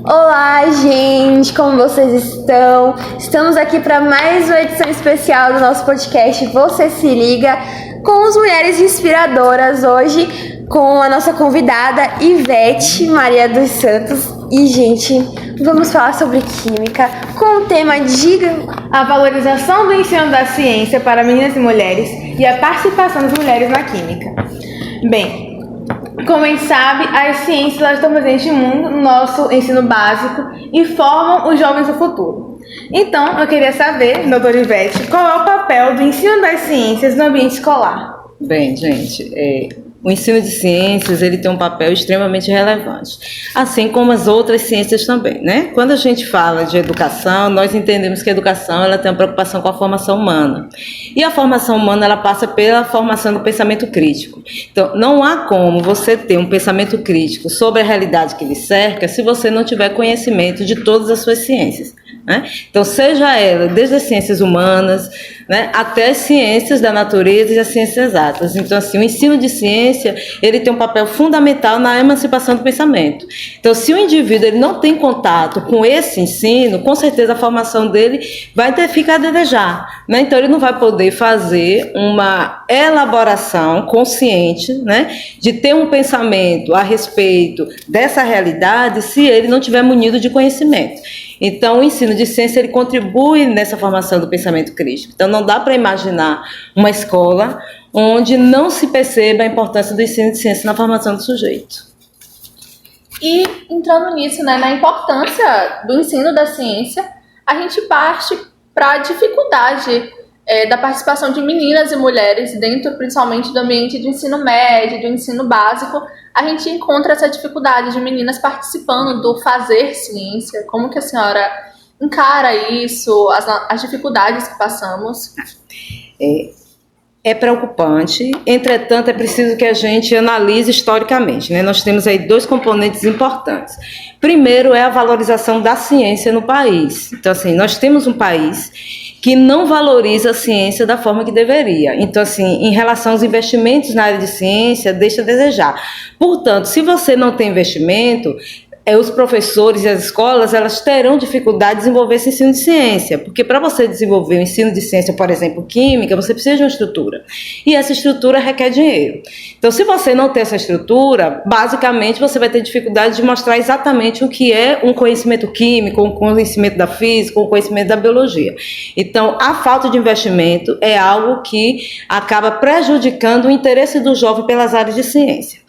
Olá, gente! Como vocês estão? Estamos aqui para mais uma edição especial do nosso podcast Você Se Liga, com as mulheres inspiradoras hoje, com a nossa convidada Ivete Maria dos Santos. E, gente, vamos falar sobre química com o tema de a valorização do ensino da ciência para meninas e mulheres e a participação das mulheres na química. Bem, como a gente sabe, as ciências elas estão presentes no mundo, no nosso ensino básico, e formam os jovens do futuro. Então, eu queria saber, doutora Ivete, qual é o papel do ensino das ciências no ambiente escolar? Bem, gente, o ensino de ciências ele tem um papel extremamente relevante, assim como as outras ciências também, né? Quando a gente fala de educação, nós entendemos que a educação ela tem uma preocupação com a formação humana. E a formação humana ela passa pela formação do pensamento crítico. Então, não há como você ter um pensamento crítico sobre a realidade que lhe cerca se você não tiver conhecimento de todas as suas ciências, né? Então, seja ela desde as ciências humanas, né, até as ciências da natureza e as ciências exatas. Então, assim, o ensino de ciência, ele tem um papel fundamental na emancipação do pensamento. Então, se o indivíduo ele não tem contato com esse ensino, com certeza a formação dele vai ficar a desejar, né? Então, ele não vai poder fazer uma elaboração consciente, né, de ter um pensamento a respeito dessa realidade se ele não tiver munido de conhecimento. Então, o ensino de ciência ele contribui nessa formação do pensamento crítico. Então, não dá para imaginar uma escola onde não se perceba a importância do ensino de ciência na formação do sujeito. E, entrando nisso, né, na importância do ensino da ciência, a gente parte para a dificuldade da participação de meninas e mulheres dentro, principalmente, do ambiente de ensino médio, do ensino básico. A gente encontra essa dificuldade de meninas participando do fazer ciência. Como que a senhora encara isso, as dificuldades que passamos? É preocupante, entretanto, é preciso que a gente analise historicamente, né? Nós temos aí dois componentes importantes. Primeiro é a valorização da ciência no país. Então, assim, nós temos um país que não valoriza a ciência da forma que deveria. Então, assim, em relação aos investimentos na área de ciência, deixa a desejar. Portanto, se você não tem investimento, os professores e as escolas, elas terão dificuldade de desenvolver esse ensino de ciência, porque para você desenvolver o ensino de ciência, por exemplo, química, você precisa de uma estrutura, e essa estrutura requer dinheiro. Então, se você não tem essa estrutura, basicamente você vai ter dificuldade de mostrar exatamente o que é um conhecimento químico, um conhecimento da física, um conhecimento da biologia. Então, a falta de investimento é algo que acaba prejudicando o interesse do jovem pelas áreas de ciência.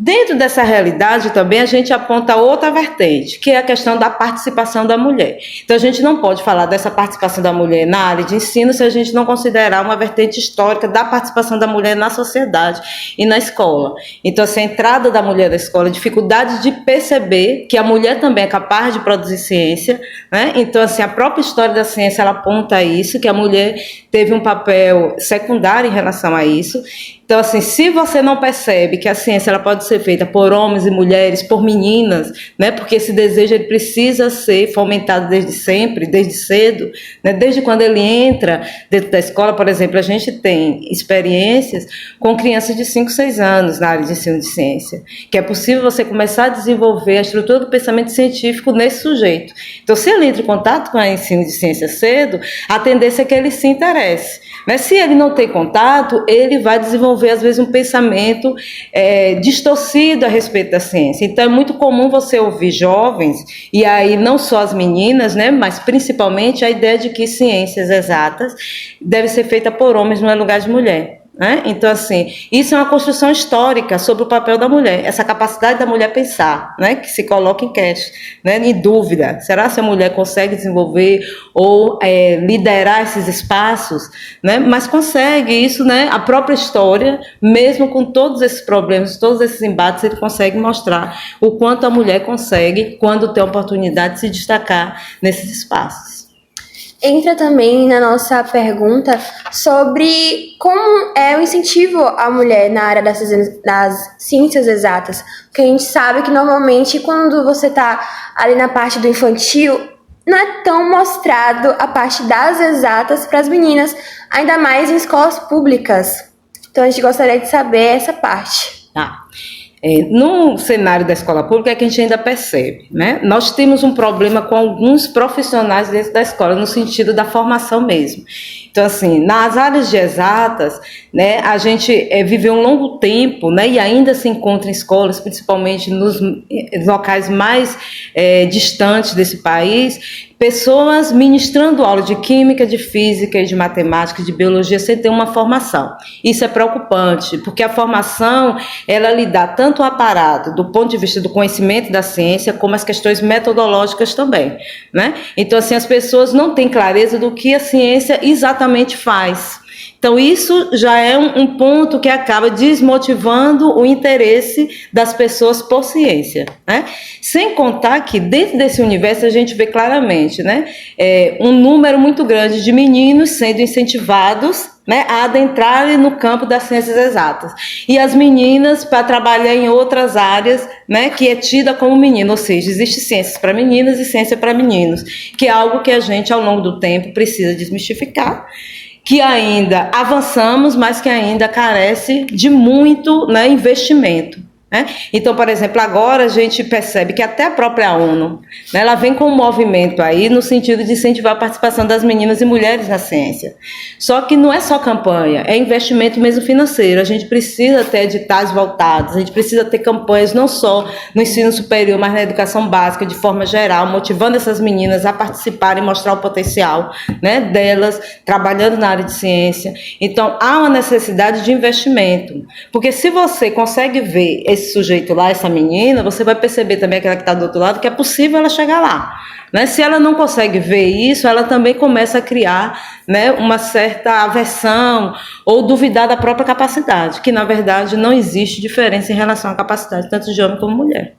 Dentro dessa realidade também a gente aponta outra vertente, que é a questão da participação da mulher. Então a gente não pode falar dessa participação da mulher na área de ensino se a gente não considerar uma vertente histórica da participação da mulher na sociedade e na escola. Então essa entrada da mulher na escola, a dificuldade de perceber que a mulher também é capaz de produzir ciência, né? Então assim, a própria história da ciência ela aponta a isso, que a mulher teve um papel secundário em relação a isso. Então, assim, se você não percebe que a ciência ela pode ser feita por homens e mulheres, por meninas, né, porque esse desejo ele precisa ser fomentado desde sempre, desde cedo, né, desde quando ele entra dentro da escola. Por exemplo, a gente tem experiências com crianças de 5, 6 anos na área de ensino de ciência, que é possível você começar a desenvolver a estrutura do pensamento científico nesse sujeito. Então, se ele entra em contato com o ensino de ciência cedo, a tendência é que ele se interesse. Mas se ele não tem contato, ele vai desenvolver às vezes um pensamento distorcido a respeito da ciência. Então é muito comum você ouvir jovens, e aí não só as meninas, né, mas principalmente a ideia de que ciências exatas devem ser feitas por homens no lugar de mulher. Né? Então, assim, isso é uma construção histórica sobre o papel da mulher, essa capacidade da mulher pensar, né? Que se coloca em questão, né? Em dúvida, será que a mulher consegue desenvolver ou liderar esses espaços, né? Mas consegue isso, né? A própria história, mesmo com todos esses problemas, todos esses embates, ele consegue mostrar o quanto a mulher consegue, quando tem a oportunidade de se destacar nesses espaços. Entra também na nossa pergunta sobre como é o incentivo à mulher na área das ciências exatas. Porque a gente sabe que normalmente quando você está ali na parte do infantil, não é tão mostrado a parte das exatas para as meninas, ainda mais em escolas públicas. Então a gente gostaria de saber essa parte. Tá. No cenário da escola pública é que a gente ainda percebe, né? Nós temos um problema com alguns profissionais dentro da escola, no sentido da formação mesmo. Então, assim, nas áreas de exatas, né, a gente viveu um longo tempo, né, e ainda se encontra em escolas, principalmente nos locais mais distantes desse país, pessoas ministrando aula de química, de física, de matemática, de biologia, sem ter uma formação. Isso é preocupante, porque a formação, ela lhe dá tanto o aparato do ponto de vista do conhecimento da ciência, como as questões metodológicas também, né? Então, assim, as pessoas não têm clareza do que a ciência exatamente faz. Então, isso já é um ponto que acaba desmotivando o interesse das pessoas por ciência, né? Sem contar que dentro desse universo a gente vê claramente, né, um número muito grande de meninos sendo incentivados, né, a adentrarem no campo das ciências exatas. E as meninas para trabalhar em outras áreas, né, que é tida como menino, ou seja, existe ciências para meninas e ciência para meninos, que é algo que a gente, ao longo do tempo, precisa desmistificar, que ainda avançamos, mas que ainda carece de muito, né, investimento. Né? Então, por exemplo, agora a gente percebe que até a própria ONU, né, ela vem com um movimento aí no sentido de incentivar a participação das meninas e mulheres na ciência. Só que não é só campanha, é investimento mesmo financeiro. A gente precisa ter editais voltados, a gente precisa ter campanhas não só no ensino superior, mas na educação básica de forma geral, motivando essas meninas a participarem e mostrar o potencial, né, delas, trabalhando na área de ciência. Então, há uma necessidade de investimento, porque se você consegue ver esse sujeito lá, essa menina, você vai perceber também, aquela que está do outro lado, que é possível ela chegar lá. Né? Se ela não consegue ver isso, ela também começa a criar, né, uma certa aversão ou duvidar da própria capacidade, que na verdade não existe diferença em relação à capacidade, tanto de homem como mulher.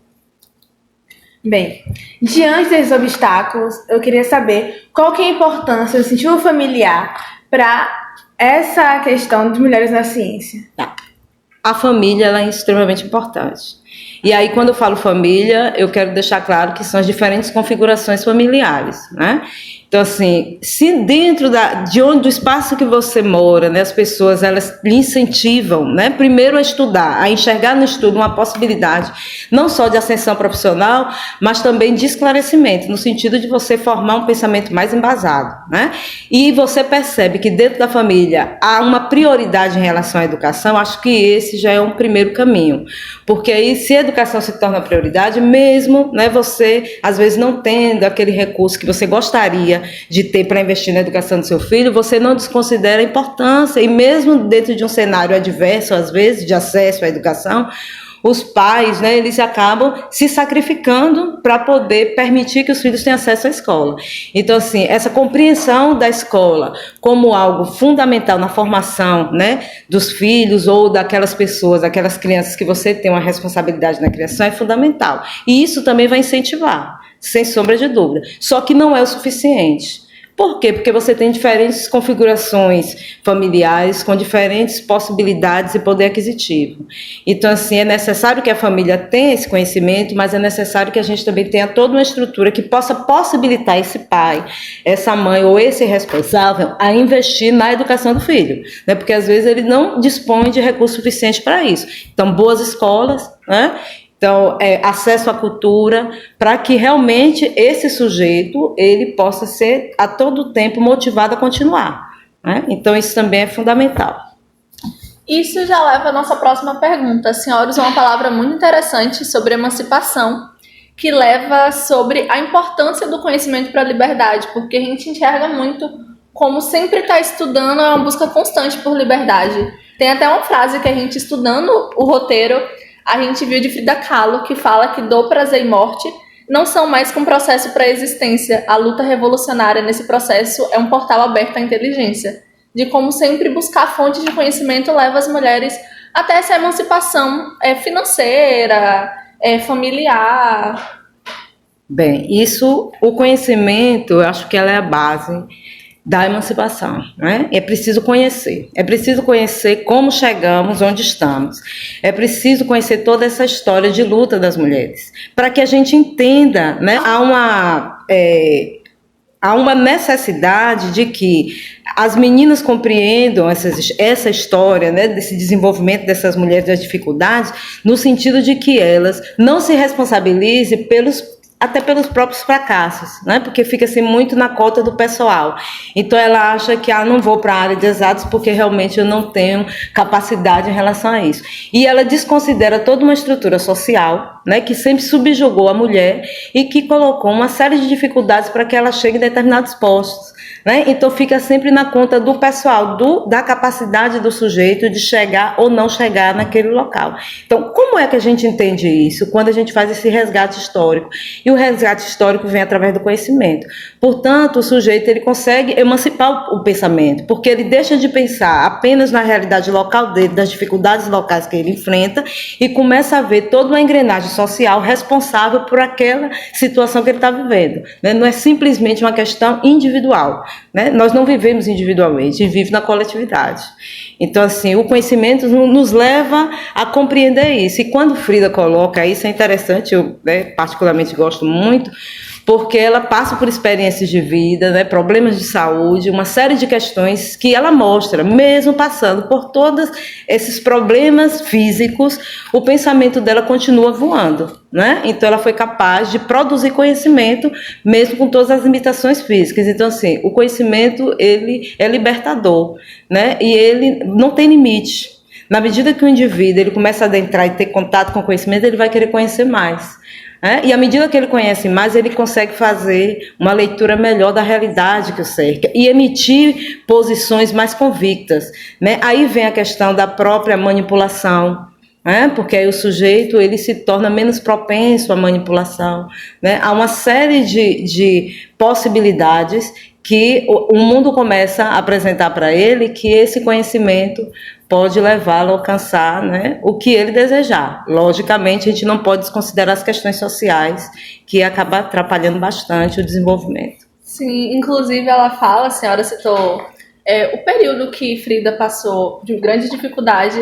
Bem, diante desses obstáculos, eu queria saber qual que é a importância do incentivo familiar para essa questão de mulheres na ciência. Tá. A família, ela é extremamente importante. E aí, quando eu falo família, eu quero deixar claro que são as diferentes configurações familiares, né? Então, assim, se dentro do espaço que você mora, né, as pessoas, elas lhe incentivam, né, primeiro a estudar, a enxergar no estudo uma possibilidade, não só de ascensão profissional, mas também de esclarecimento, no sentido de você formar um pensamento mais embasado, né? E você percebe que dentro da família há uma prioridade em relação à educação, acho que esse já é um primeiro caminho. Porque aí, se a educação se torna prioridade, mesmo, né, você, às vezes, não tendo aquele recurso que você gostaria de ter para investir na educação do seu filho, você não desconsidera a importância, e mesmo dentro de um cenário adverso, às vezes, de acesso à educação, os pais, né, eles acabam se sacrificando para poder permitir que os filhos tenham acesso à escola. Então, assim, essa compreensão da escola como algo fundamental na formação, né, dos filhos ou daquelas pessoas, daquelas crianças que você tem uma responsabilidade na criação é fundamental. E isso também vai incentivar, sem sombra de dúvida. Só que não é o suficiente. Por quê? Porque você tem diferentes configurações familiares, com diferentes possibilidades e poder aquisitivo. Então, assim, é necessário que a família tenha esse conhecimento, mas é necessário que a gente também tenha toda uma estrutura que possa possibilitar esse pai, essa mãe ou esse responsável a investir na educação do filho, né? Porque às vezes ele não dispõe de recurso suficiente para isso. Então, boas escolas, né? Então, acesso à cultura, para que realmente esse sujeito ele possa ser a todo tempo motivado a continuar, né? Então, isso também é fundamental. Isso já leva à nossa próxima pergunta. A senhora usou uma palavra muito interessante sobre emancipação, que leva sobre a importância do conhecimento para a liberdade, porque a gente enxerga muito como sempre estar estudando é uma busca constante por liberdade. Tem até uma frase que a gente, estudando o roteiro, a gente viu de Frida Kahlo, que fala que dor, prazer e morte não são mais que um processo para a existência. A luta revolucionária nesse processo é um portal aberto à inteligência. De como sempre buscar fontes de conhecimento leva as mulheres até essa emancipação financeira, familiar. Bem, isso, o conhecimento, eu acho que ela é a base da emancipação, né? É preciso conhecer como chegamos onde estamos, é preciso conhecer toda essa história de luta das mulheres, para que a gente entenda, né? Há uma necessidade de que as meninas compreendam essa história, né, desse desenvolvimento dessas mulheres das dificuldades, no sentido de que elas não se responsabilizem até pelos próprios fracassos, né? Porque fica assim muito na cota do pessoal. Então ela acha que não vou para a área de exatos porque realmente eu não tenho capacidade em relação a isso. E ela desconsidera toda uma estrutura social, né, que sempre subjugou a mulher e que colocou uma série de dificuldades para que ela chegue em determinados postos. Né? Então fica sempre na conta do pessoal, da capacidade do sujeito de chegar ou não chegar naquele local. Então, como é que a gente entende isso? Quando a gente faz esse resgate histórico. E o resgate histórico vem através do conhecimento. Portanto, o sujeito ele consegue emancipar o pensamento, porque ele deixa de pensar apenas na realidade local dele, das dificuldades locais que ele enfrenta, e começa a ver toda uma engrenagem social responsável por aquela situação que ele está vivendo. Né? Não é simplesmente uma questão individual. Né? Nós não vivemos individualmente, a gente vive na coletividade. Então, assim, o conhecimento nos leva a compreender isso. E quando Frida coloca isso, é interessante, eu particularmente gosto muito, porque ela passa por experiências de vida, né, problemas de saúde, uma série de questões que ela mostra, mesmo passando por todos esses problemas físicos, o pensamento dela continua voando, né? Então ela foi capaz de produzir conhecimento, mesmo com todas as limitações físicas. Então, assim, o conhecimento, ele é libertador, né? E ele não tem limite. Na medida que o indivíduo ele começa a adentrar e ter contato com o conhecimento, ele vai querer conhecer mais. E à medida que ele conhece mais, ele consegue fazer uma leitura melhor da realidade que o cerca e emitir posições mais convictas. Né? Aí vem a questão da própria manipulação, né? Porque aí o sujeito ele se torna menos propenso à manipulação. Né? Há uma série de possibilidades que o mundo começa a apresentar para ele, que esse conhecimento pode levá-lo a alcançar, né, o que ele desejar. Logicamente, a gente não pode desconsiderar as questões sociais, que acabam atrapalhando bastante o desenvolvimento. Sim, inclusive ela fala, a senhora citou o período que Frida passou de grande dificuldade.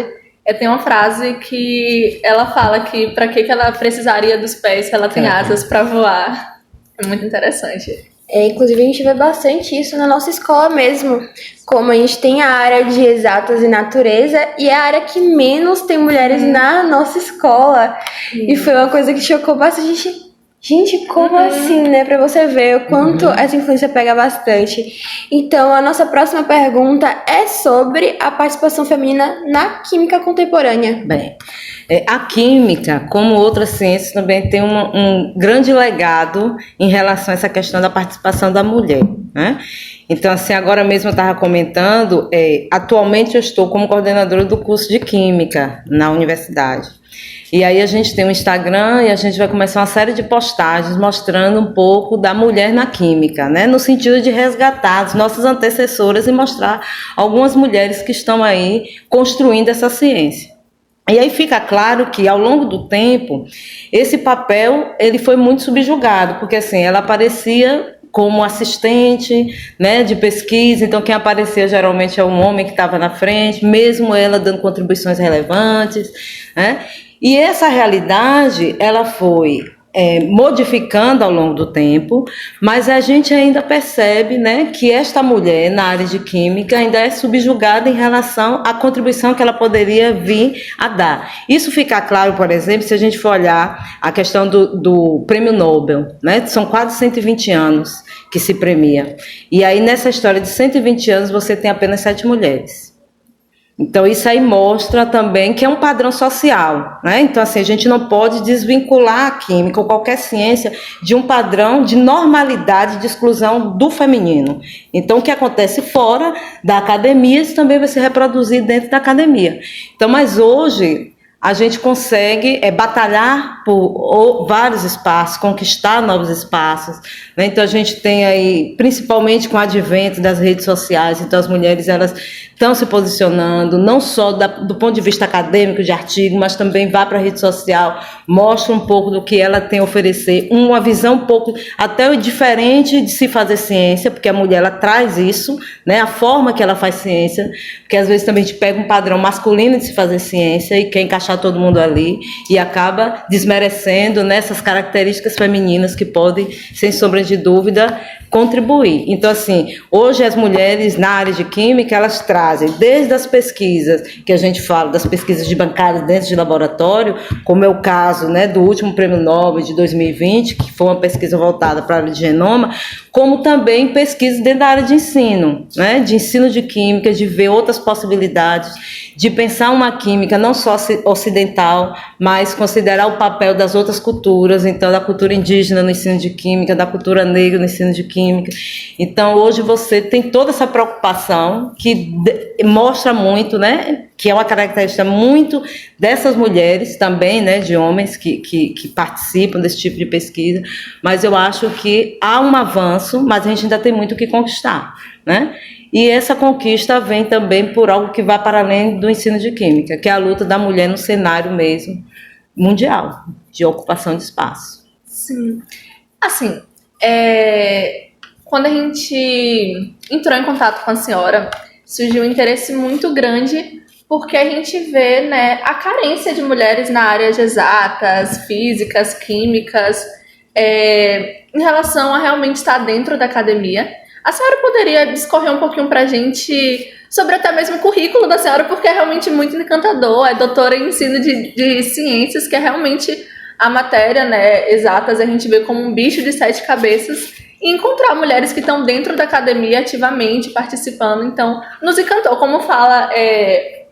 Tem uma frase que ela fala que para que ela precisaria dos pés se ela tem asas para voar. É muito interessante. Inclusive a gente vê bastante isso na nossa escola mesmo, como a gente tem a área de exatas e natureza e é a área que menos tem mulheres na nossa escola. E foi uma coisa que chocou bastante. Gente, como assim, né? Pra você ver o quanto essa influência pega bastante. Então, a nossa próxima pergunta é sobre a participação feminina na química contemporânea. Bem, a química, como outras ciências, também tem um grande legado em relação a essa questão da participação da mulher, né? Então, assim, agora mesmo eu estava comentando, atualmente eu estou como coordenadora do curso de Química na universidade. E aí a gente tem um Instagram e a gente vai começar uma série de postagens mostrando um pouco da mulher na química, né? No sentido de resgatar as nossas antecessoras e mostrar algumas mulheres que estão aí construindo essa ciência. E aí fica claro que ao longo do tempo esse papel ele foi muito subjugado, porque assim, ela aparecia como assistente, né, de pesquisa, então quem aparecia geralmente é um homem que estava na frente, mesmo ela dando contribuições relevantes, né? E essa realidade, ela foi modificando ao longo do tempo, mas a gente ainda percebe, né, que esta mulher na área de química ainda é subjugada em relação à contribuição que ela poderia vir a dar. Isso fica claro, por exemplo, se a gente for olhar a questão do Prêmio Nobel, né, são quase 120 anos que se premia. E aí nessa história de 120 anos você tem apenas 7 mulheres. Então isso aí mostra também que é um padrão social, né? Então assim, a gente não pode desvincular a química ou qualquer ciência de um padrão de normalidade de exclusão do feminino. Então o que acontece fora da academia, isso também vai se reproduzir dentro da academia. Então, mas hoje a gente consegue batalhar por vários espaços, conquistar novos espaços, né? Então a gente tem aí, principalmente com o advento das redes sociais, então as mulheres elas estão se posicionando, não só do ponto de vista acadêmico de artigo, mas também vai para a rede social, mostra um pouco do que ela tem a oferecer, uma visão um pouco até diferente de se fazer ciência, porque a mulher ela traz isso, né? A forma que ela faz ciência, porque às vezes também a gente pega um padrão masculino de se fazer ciência e quer encaixar deixar todo mundo ali e acaba desmerecendo nessas características femininas que podem, sem sombra de dúvida, contribuir. Então, assim, hoje as mulheres na área de química, elas trazem desde as pesquisas, que a gente fala das pesquisas de bancada dentro de laboratório, como é o caso, né, do último Prêmio Nobel de 2020, que foi uma pesquisa voltada para a área de genoma, como também pesquisas dentro da área de ensino, né, de ensino de química, de ver outras possibilidades, de pensar uma química não só ocidental, mas considerar o papel das outras culturas, então da cultura indígena no ensino de química, da cultura negra no ensino de química. Então hoje você tem toda essa preocupação que mostra muito, né, que é uma característica muito dessas mulheres também, né, de homens que participam desse tipo de pesquisa, mas eu acho que há um avanço, mas a gente ainda tem muito o que conquistar, né? E essa conquista vem também por algo que vai para além do ensino de química, que é a luta da mulher no cenário mesmo mundial, de ocupação de espaço. Sim. Assim, quando a gente entrou em contato com a senhora, surgiu um interesse muito grande, porque a gente vê, né, a carência de mulheres na área de exatas, físicas, químicas, em relação a realmente estar dentro da academia. A senhora poderia discorrer um pouquinho pra gente sobre até mesmo o currículo da senhora, porque é realmente muito encantador, é doutora em ensino de ciências, que é realmente a matéria, né, exatas, a gente vê como um bicho de 7 cabeças, e encontrar mulheres que estão dentro da academia ativamente participando, então nos encantou. Como fala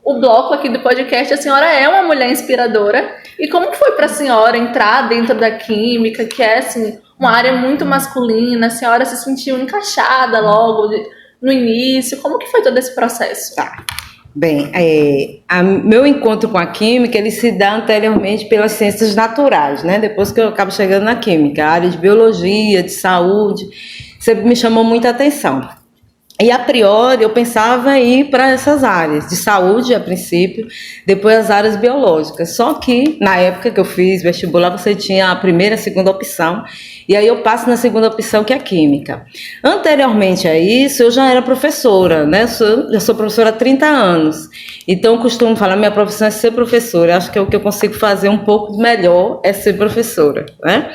o bloco aqui do podcast, a senhora é uma mulher inspiradora, e como foi para a senhora entrar dentro da química, que é assim, uma área muito masculina, a senhora se sentiu encaixada logo no início, como que foi todo esse processo? Tá. Bem, meu encontro com a química, ele se dá anteriormente pelas ciências naturais, né? Depois que eu acabo chegando na química, a área de biologia, de saúde, sempre me chamou muita atenção. E, a priori, eu pensava em ir para essas áreas, de saúde, a princípio, depois as áreas biológicas. Só que, na época que eu fiz vestibular, você tinha a primeira e a segunda opção, e aí eu passo na segunda opção, que é a química. Anteriormente a isso, eu já era professora, né? Eu sou professora há 30 anos. Então, eu costumo falar, minha profissão é ser professora. Acho que é o que eu consigo fazer um pouco melhor, é ser professora, né?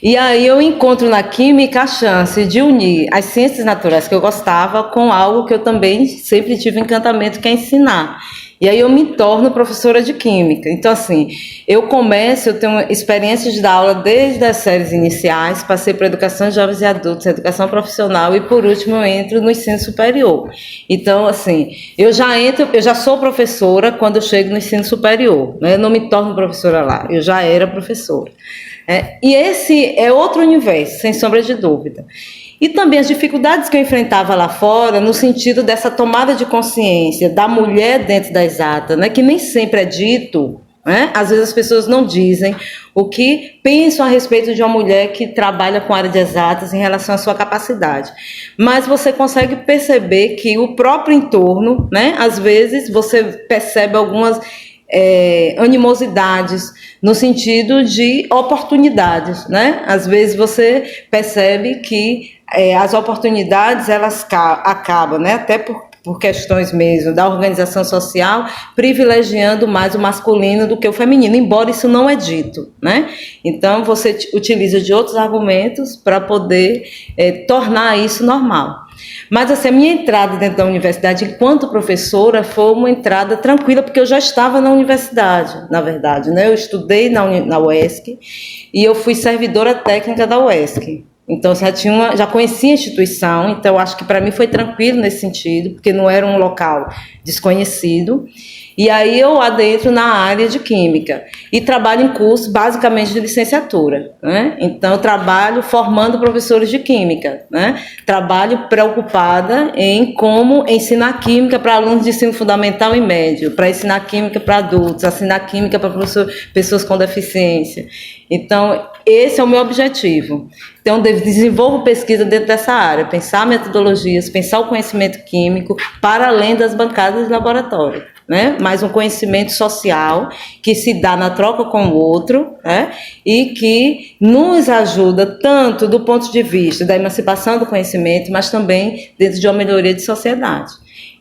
E aí eu encontro na química a chance de unir as ciências naturais que eu gostava com algo que eu também sempre tive encantamento, que é ensinar. E aí eu me torno professora de química. Então, assim, eu tenho experiência de dar aula desde as séries iniciais, passei para educação de jovens e adultos, educação profissional e, por último, eu entro no ensino superior. Então, assim, eu já sou professora quando eu chego no ensino superior, né? Eu não me torno professora lá, eu já era professora. E esse é outro universo, sem sombra de dúvida. E também as dificuldades que eu enfrentava lá fora, no sentido dessa tomada de consciência da mulher dentro da exata, né, que nem sempre é dito, né? Às vezes as pessoas não dizem o que pensam a respeito de uma mulher que trabalha com a área de exatas em relação à sua capacidade. Mas você consegue perceber que o próprio entorno, né, às vezes você percebe algumas animosidades no sentido de oportunidades, né? Às vezes você percebe que as oportunidades elas acabam, né? Até por questões mesmo da organização social, privilegiando mais o masculino do que o feminino, embora isso não é dito, né? Então você utiliza de outros argumentos para poder tornar isso normal. Mas assim, a minha entrada dentro da universidade enquanto professora foi uma entrada tranquila, porque eu já estava na universidade, na verdade, né? Eu estudei na UESC e eu fui servidora técnica da UESC. Então, já conhecia a instituição, então acho que para mim foi tranquilo nesse sentido, porque não era um local desconhecido. E aí eu adentro na área de química e trabalho em curso basicamente de licenciatura, né? Então eu trabalho formando professores de química, né? Trabalho preocupada em como ensinar química para alunos de ensino fundamental e médio, para ensinar química para adultos, ensinar química para pessoas com deficiência. Então esse é o meu objetivo. Então desenvolvo pesquisa dentro dessa área, pensar metodologias, pensar o conhecimento químico para além das bancadas de laboratório, né? Mais um conhecimento social que se dá na troca com o outro, né? E que nos ajuda tanto do ponto de vista da emancipação do conhecimento, mas também dentro de uma melhoria de sociedade.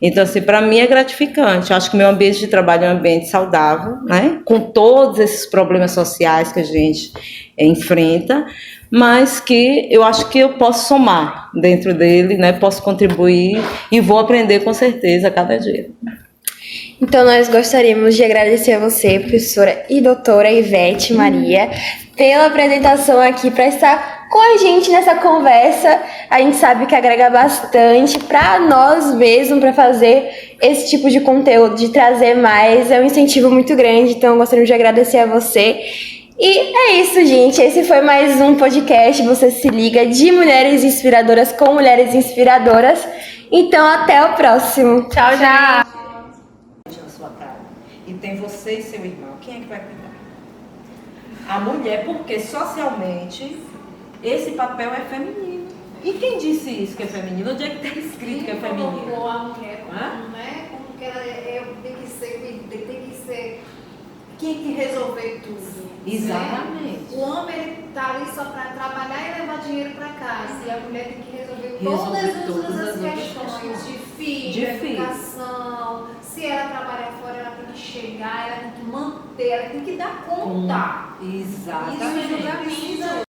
Então, assim, para mim é gratificante. Eu acho que o meu ambiente de trabalho é um ambiente saudável, né? Com todos esses problemas sociais que a gente enfrenta, mas que eu acho que eu posso somar dentro dele, né? Posso contribuir e vou aprender com certeza a cada dia. Então, nós gostaríamos de agradecer a você, professora e doutora Ivete Maria, pela apresentação aqui, para estar com a gente nessa conversa. A gente sabe que agrega bastante para nós mesmos, para fazer esse tipo de conteúdo, de trazer mais. É um incentivo muito grande, então gostaríamos de agradecer a você. E é isso, gente. Esse foi mais um podcast Você Se Liga, de mulheres inspiradoras com mulheres inspiradoras. Então, até o próximo. Tchau, tchau. Na sua casa. E tem você e seu irmão. Quem é que vai cuidar? A mulher, porque socialmente esse papel é feminino. E quem disse isso que é feminino? Onde é que está escrito que é feminino? Colocou a mulher como, né? Como que ela tem que ser quem tem que resolver tudo. Exatamente. Né? O homem ele tá ali só para trabalhar e levar dinheiro para casa. E a mulher tem que resolver todas as questões de filho, educação. Se ela trabalhar fora, ela tem que chegar, ela tem que manter, ela tem que dar conta. Exatamente. Isso já precisa